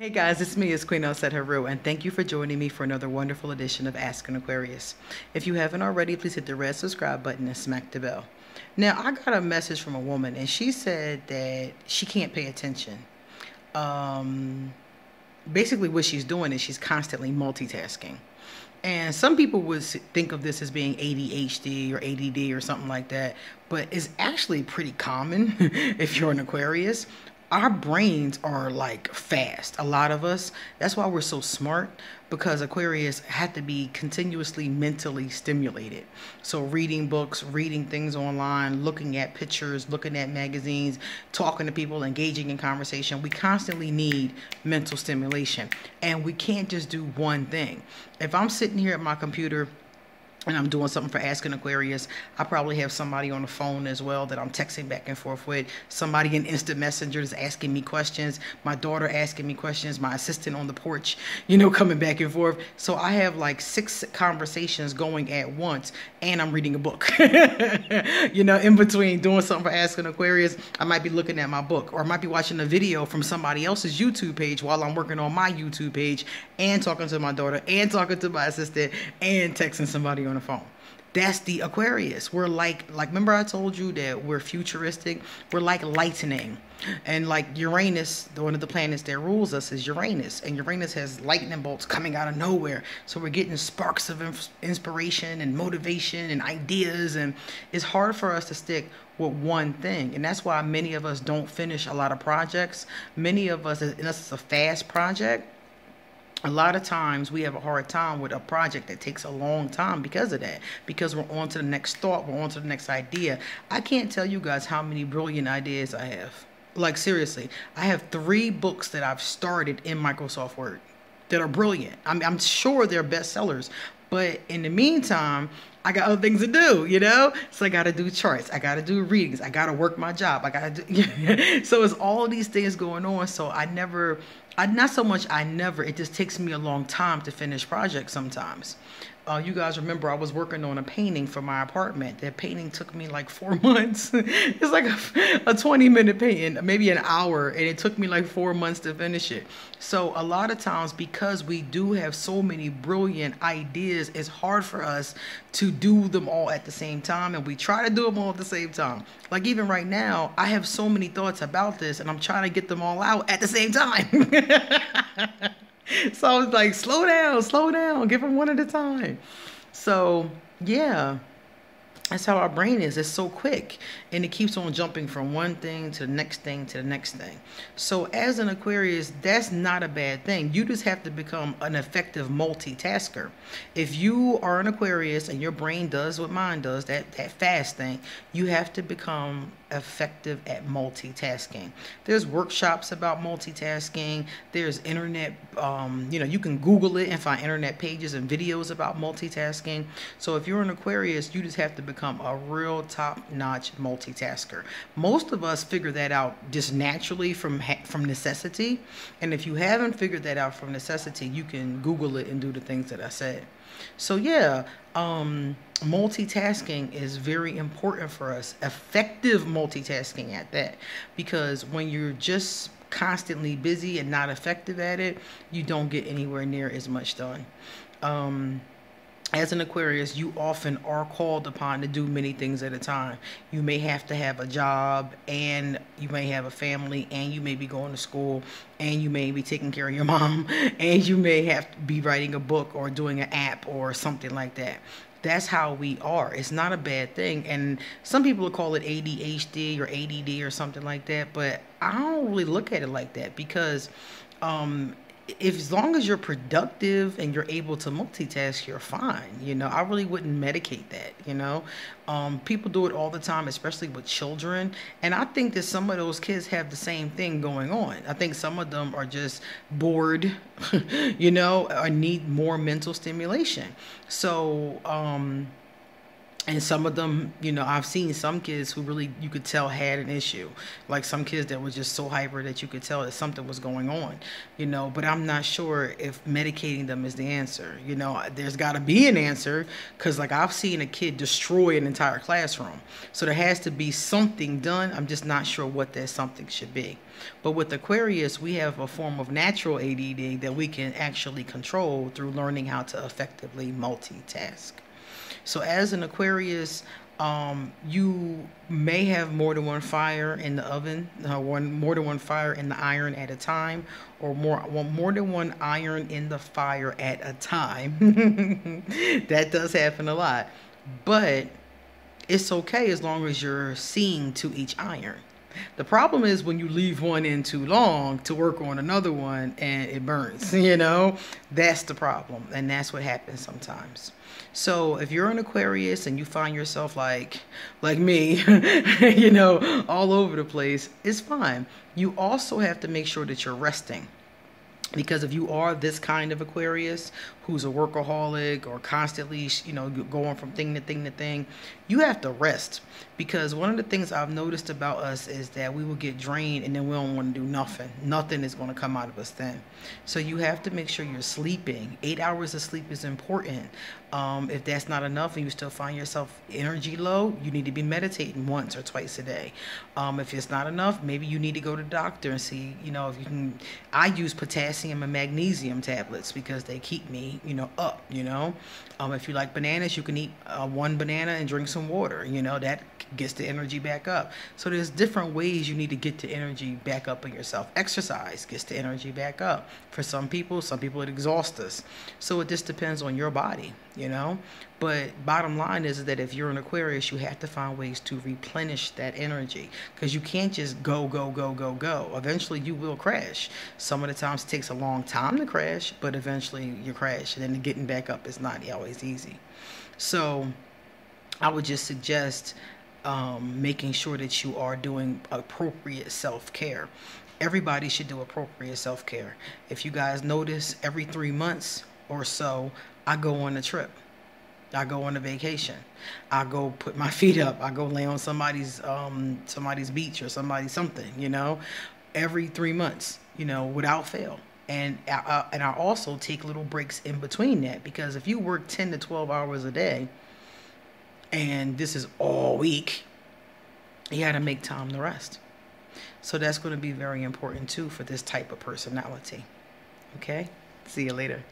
Hey guys, it's me, it's Queen Elsa Heru, and thank you for joining me for another wonderful edition of Ask an Aquarius. If you haven't already, please hit the red subscribe button and smack the bell. Now, I got a message from a woman, and she said that she can't pay attention. Um, Basically, what she's doing is she's constantly multitasking. And some people would think of this as being ADHD or ADD or something like that, but it's actually pretty common if you're an Aquarius. Our brains are like fast, a lot of us. That's why we're so smart, because Aquarius had to be continuously mentally stimulated. So reading books, reading things online, looking at pictures, looking at magazines, talking to people, engaging in conversation. We constantly need mental stimulation, and we can't just do one thing. If I'm sitting here at my computer and I'm doing something for Asking Aquarius, I probably have somebody on the phone as well that I'm texting back and forth with. Somebody in Instant Messenger is asking me questions. My daughter asking me questions. My assistant on the porch, coming back and forth. So I have like 6 conversations going at once, and I'm reading a book. In between doing something for Asking Aquarius, I might be looking at my book, or I might be watching a video from somebody else's YouTube page while I'm working on my YouTube page, and talking to my daughter, and talking to my assistant, and texting somebody on the phone. That's the Aquarius. We're like remember I told you that we're futuristic? We're like lightning. And like Uranus, one of the planets that rules us is Uranus. And Uranus has lightning bolts coming out of nowhere. So we're getting sparks of inspiration and motivation and ideas. And it's hard for us to stick with one thing. And that's why many of us don't finish a lot of projects. Many of us, unless it's a fast project, a lot of times we have a hard time with a project that takes a long time because of that, because we're on to the next thought, we're on to the next idea. I can't tell you guys how many brilliant ideas I have. Like seriously, I have 3 books that I've started in Microsoft Word that are brilliant. I'm sure they're bestsellers, but in the meantime, I got other things to do, So I got to do charts. I got to do readings. I got to work my job. I got to do, so it's all these things going on. So not so much I never, it just takes me a long time to finish projects sometimes. You guys remember I was working on a painting for my apartment. That painting took me like 4 months. It's like a 20-minute painting, maybe an hour, and it took me like 4 months to finish it. So a lot of times, because we do have so many brilliant ideas, it's hard for us to do them all at the same time, and we try to do them all at the same time. Like even right now, I have so many thoughts about this, and I'm trying to get them all out at the same time. So I was like, slow down, give them one at a time. So yeah, that's how our brain is. It's so quick, and it keeps on jumping from one thing to the next thing to the next thing. So as an Aquarius, that's not a bad thing. You just have to become an effective multitasker. If you are an Aquarius and your brain does what mine does, that fast thing, you have to become effective at multitasking. There's workshops about multitasking. There's internet, you can Google it and find internet pages and videos about multitasking. So if you're an Aquarius, you just have to become a real top-notch multitasker. Most of us figure that out just naturally from necessity. And if you haven't figured that out from necessity, you can Google it and do the things that I said. So yeah, multitasking is very important for us. Effective multitasking at that, because when you're just constantly busy and not effective at it, you don't get anywhere near as much done. As an Aquarius, you often are called upon to do many things at a time. You may have to have a job, and you may have a family, and you may be going to school, and you may be taking care of your mom, and you may have to be writing a book or doing an app or something like that. That's how we are. It's not a bad thing. And some people will call it ADHD or ADD or something like that, but I don't really look at it like that, because as long as you're productive and you're able to multitask, you're fine. I really wouldn't medicate that. People do it all the time, especially with children. And I think that some of those kids have the same thing going on. I think some of them are just bored, or need more mental stimulation. So, And some of them, I've seen some kids who really, you could tell, had an issue. Like some kids that were just so hyper that you could tell that something was going on, But I'm not sure if medicating them is the answer. There's got to be an answer, because like I've seen a kid destroy an entire classroom. So there has to be something done. I'm just not sure what that something should be. But with Aquarius, we have a form of natural ADD that we can actually control through learning how to effectively multitask. So as an Aquarius, you may have more than one fire in the oven, more than one fire in the iron at a time, or more than one iron in the fire at a time. That does happen a lot. But it's okay as long as you're seeing to each iron. The problem is when you leave one in too long to work on another one and it burns, That's the problem. And that's what happens sometimes. So if you're an Aquarius and you find yourself like me, all over the place, it's fine. You also have to make sure that you're resting. Because if you are this kind of Aquarius who's a workaholic or constantly, going from thing to thing to thing, you have to rest. Because one of the things I've noticed about us is that we will get drained and then we don't want to do nothing. Nothing is going to come out of us then. So you have to make sure you're sleeping. 8 hours of sleep is important. If that's not enough and you still find yourself energy low, you need to be meditating once or twice a day. If it's not enough, maybe you need to go to the doctor and see, if you can. I use potassium and magnesium tablets because they keep me, up, If you like bananas, you can eat one banana and drink some water, that gets the energy back up. So there's different ways you need to get the energy back up in yourself. Exercise gets the energy back up. For some people it exhausts us. So it just depends on your body, But bottom line is that if you're an Aquarius, you have to find ways to replenish that energy, because you can't just go. Eventually you will crash. Some of the times it takes a long time to crash, but eventually you crash, and then getting back up is not always easy. So I would just suggest making sure that you are doing appropriate self-care. Everybody should do appropriate self-care. If you guys notice, every 3 months or so, I go on a trip. I go on a vacation. I go put my feet up. I go lay on somebody's beach or something, every 3 months, without fail. And I also take little breaks in between that, because if you work 10 to 12 hours a day, and this is all week, you got to make time to rest. So that's going to be very important too for this type of personality. Okay? See you later.